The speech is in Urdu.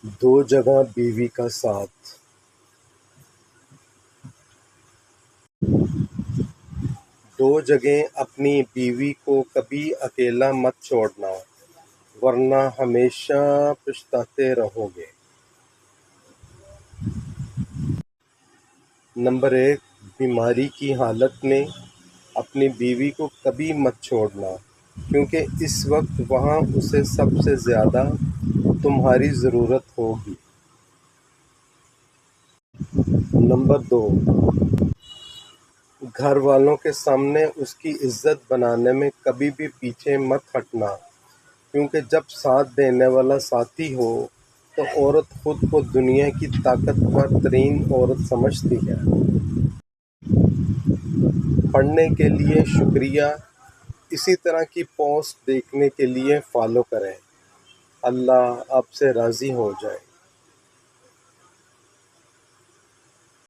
دو جگہ بیوی کا ساتھ۔ دو جگہیں اپنی بیوی کو کبھی اکیلا مت چھوڑنا ورنہ ہمیشہ پچھتاتے رہو گے۔ نمبر 1، بیماری کی حالت میں اپنی بیوی کو کبھی مت چھوڑنا، کیونکہ اس وقت وہاں اسے سب سے زیادہ تمہاری ضرورت ہوگی۔ نمبر 2، گھر والوں کے سامنے اس کی عزت بنانے میں کبھی بھی پیچھے مت ہٹنا، کیونکہ جب ساتھ دینے والا ساتھی ہو تو عورت خود کو دنیا کی طاقتور ترین عورت سمجھتی ہے۔ پڑھنے کے لیے شکریہ، اسی طرح کی پوسٹ دیکھنے کے لیے فالو کریں۔ اللہ آپ سے راضی ہو جائے۔